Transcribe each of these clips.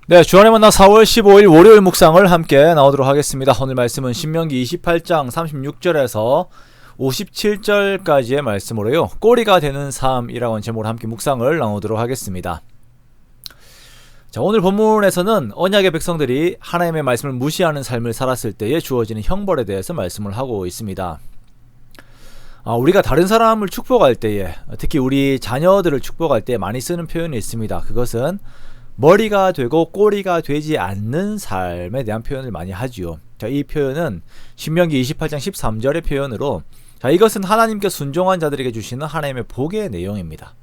네, 주안의 만나 4월 15일 월요일 묵상을 함께 나오도록 하겠습니다. 오늘 말씀은 신명기 28장 36절에서 57절까지의 말씀으로요. 꼬리가 되는 삶이라고 하는 제목으로 함께 묵상을 나오도록 하겠습니다. 자, 오늘 본문에서는 언약의 백성들이 하나님의 말씀을 무시하는 삶을 살았을 때에 주어지는 형벌에 대해서 말씀을 하고 있습니다. 우리가 다른 사람을 축복할 때에, 특히 우리 자녀들을 축복할 때 많이 쓰는 표현이 있습니다. 그것은 머리가 되고 꼬리가 되지 않는 삶에 대한 표현을 많이 하지요. 자, 이 표현은 신명기 28장 13절의 표현으로, 자, 이것은 하나님께 순종한 자들에게 주시는 하나님의 복의 내용입니다.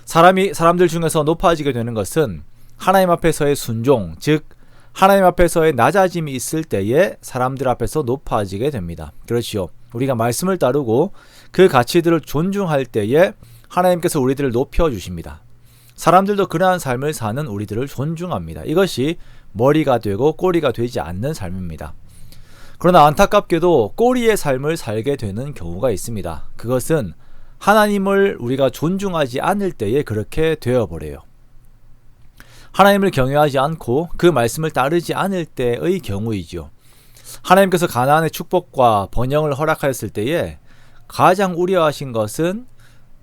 사람들 중에서 높아지게 되는 것은 하나님 앞에서의 순종, 즉 하나님 앞에서의 낮아짐이 있을 때에 사람들 앞에서 높아지게 됩니다. 그렇지요. 우리가 말씀을 따르고 그 가치들을 존중할 때에 하나님께서 우리들을 높여주십니다. 사람들도 그러한 삶을 사는 우리들을 존중합니다. 이것이 머리가 되고 꼬리가 되지 않는 삶입니다. 그러나 안타깝게도 꼬리의 삶을 살게 되는 경우가 있습니다. 그것은 하나님을 우리가 존중하지 않을 때에 그렇게 되어버려요. 하나님을 경외하지 않고 그 말씀을 따르지 않을 때의 경우이죠. 하나님께서 가나안의 축복과 번영을 허락하였을 때에 가장 우려하신 것은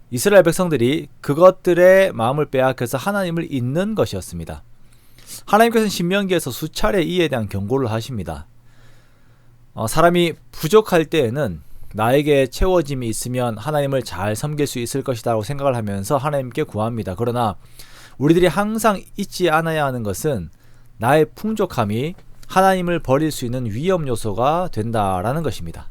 이스라엘 백성들이 그것들의 마음을 빼앗겨서 하나님을 잊는 것이었습니다. 하나님께서는 신명기에서 수차례 이에 대한 경고를 하십니다. 사람이 부족할 때에는 나에게 채워짐이 있으면 하나님을 잘 섬길 수 있을 것이다 라고 생각을 하면서 하나님께 구합니다. 그러나 우리들이 항상 잊지 않아야 하는 것은 나의 풍족함이 하나님을 버릴 수 있는 위험 요소가 된다라는 것입니다.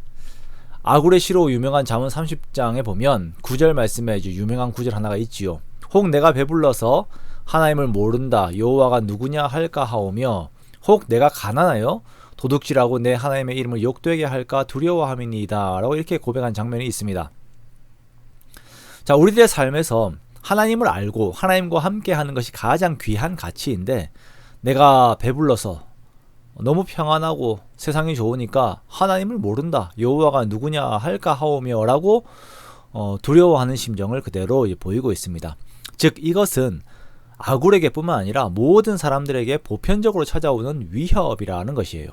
아굴의 시로 유명한 잠언 30장에 보면 9절 말씀에 유명한 구절 하나가 있지요. 혹 내가 배불러서 하나님을 모른다 여호와가 누구냐 할까 하오며, 혹 내가 가난하여 도둑질하고 내 하나님의 이름을 욕되게 할까 두려워함이니이다 라고 이렇게 고백한 장면이 있습니다. 자, 우리들의 삶에서 하나님을 알고 하나님과 함께 하는 것이 가장 귀한 가치인데, 내가 배불러서 너무 평안하고 세상이 좋으니까 하나님을 모른다 여호와가 누구냐 할까 하오며 라고 두려워하는 심정을 그대로 보이고 있습니다. 즉 이것은 아굴에게 뿐만 아니라 모든 사람들에게 보편적으로 찾아오는 위협이라는 것이에요.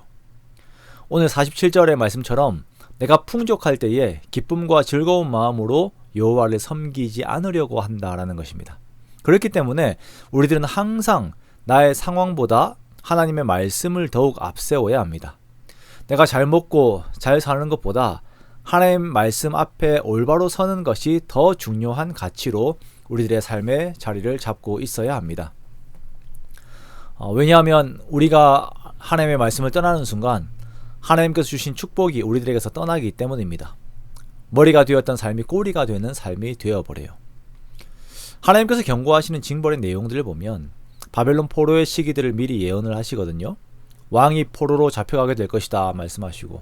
오늘 47절의 말씀처럼 내가 풍족할 때에 기쁨과 즐거운 마음으로 여호와를 섬기지 않으려고 한다라는 것입니다. 그렇기 때문에 우리들은 항상 나의 상황보다 하나님의 말씀을 더욱 앞세워야 합니다. 내가 잘 먹고 잘 사는 것보다 하나님 말씀 앞에 올바로 서는 것이 더 중요한 가치로 우리들의 삶의 자리를 잡고 있어야 합니다. 왜냐하면 우리가 하나님의 말씀을 떠나는 순간 하나님께서 주신 축복이 우리들에게서 떠나기 때문입니다. 머리가 되었던 삶이 꼬리가 되는 삶이 되어버려요. 하나님께서 경고하시는 징벌의 내용들을 보면 바벨론 포로의 시기들을 미리 예언을 하시거든요. 왕이 포로로 잡혀가게 될 것이다 말씀하시고,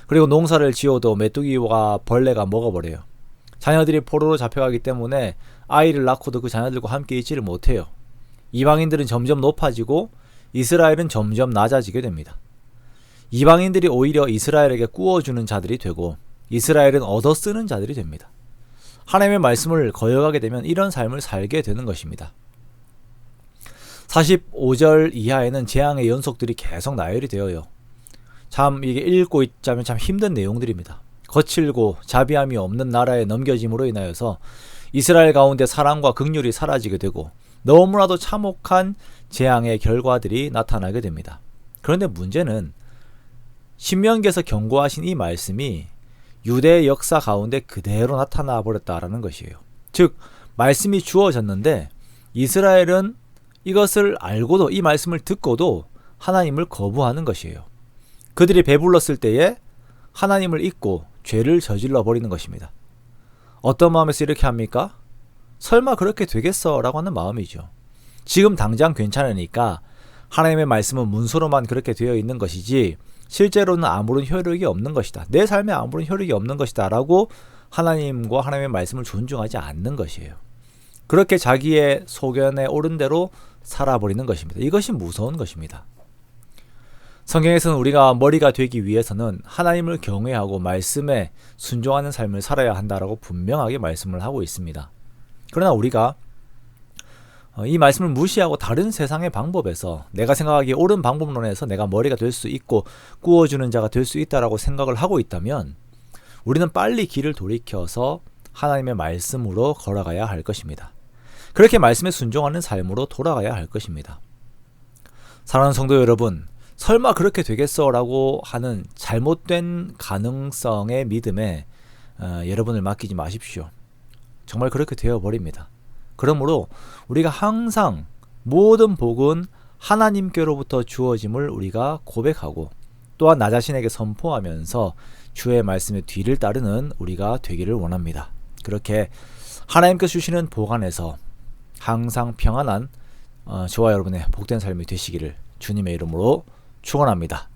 그리고 농사를 지어도 메뚜기와 벌레가 먹어버려요. 자녀들이 포로로 잡혀가기 때문에 아이를 낳고도 그 자녀들과 함께 있지를 못해요. 이방인들은 점점 높아지고 이스라엘은 점점 낮아지게 됩니다. 이방인들이 오히려 이스라엘에게 꾸어주는 자들이 되고 이스라엘은 얻어쓰는 자들이 됩니다. 하나님의 말씀을 거역하게 되면 이런 삶을 살게 되는 것입니다. 45절 이하에는 재앙의 연속들이 계속 나열이 되어요. 참 이게 읽고 있자면 참 힘든 내용들입니다. 거칠고 자비함이 없는 나라에 넘겨짐으로 인하여서 이스라엘 가운데 사랑과 긍휼이 사라지게 되고 너무나도 참혹한 재앙의 결과들이 나타나게 됩니다. 그런데 문제는 신명기에서 경고하신 이 말씀이 유대의 역사 가운데 그대로 나타나 버렸다라는 것이에요. 즉 말씀이 주어졌는데 이스라엘은 이것을 알고도, 이 말씀을 듣고도 하나님을 거부하는 것이에요. 그들이 배불렀을 때에 하나님을 잊고 죄를 저질러 버리는 것입니다. 어떤 마음에서 이렇게 합니까? 설마 그렇게 되겠어? 라고 하는 마음이죠. 지금 당장 괜찮으니까 하나님의 말씀은 문서로만 그렇게 되어 있는 것이지 실제로는 아무런 효력이 없는 것이다. 내 삶에 아무런 효력이 없는 것이다 라고 하나님과 하나님의 말씀을 존중하지 않는 것이에요. 그렇게 자기의 소견에 옳은 대로 살아버리는 것입니다. 이것이 무서운 것입니다. 성경에서는 우리가 머리가 되기 위해서는 하나님을 경외하고 말씀에 순종하는 삶을 살아야 한다라고 분명하게 말씀을 하고 있습니다. 그러나 우리가 이 말씀을 무시하고 다른 세상의 방법에서 내가 생각하기에 옳은 방법론에서 내가 머리가 될 수 있고 구워주는 자가 될 수 있다라고 생각을 하고 있다면 우리는 빨리 길을 돌이켜서 하나님의 말씀으로 걸어가야 할 것입니다. 그렇게 말씀에 순종하는 삶으로 돌아가야 할 것입니다. 사랑하는 성도 여러분, 설마 그렇게 되겠어? 라고 하는 잘못된 가능성의 믿음에 여러분을 맡기지 마십시오. 정말 그렇게 되어버립니다. 그러므로 우리가 항상 모든 복은 하나님께로부터 주어짐을 우리가 고백하고 또한 나 자신에게 선포하면서 주의 말씀의 뒤를 따르는 우리가 되기를 원합니다. 그렇게 하나님께서 주시는 복 안에서 항상 평안한 저와 여러분의 복된 삶이 되시기를 주님의 이름으로 축원합니다.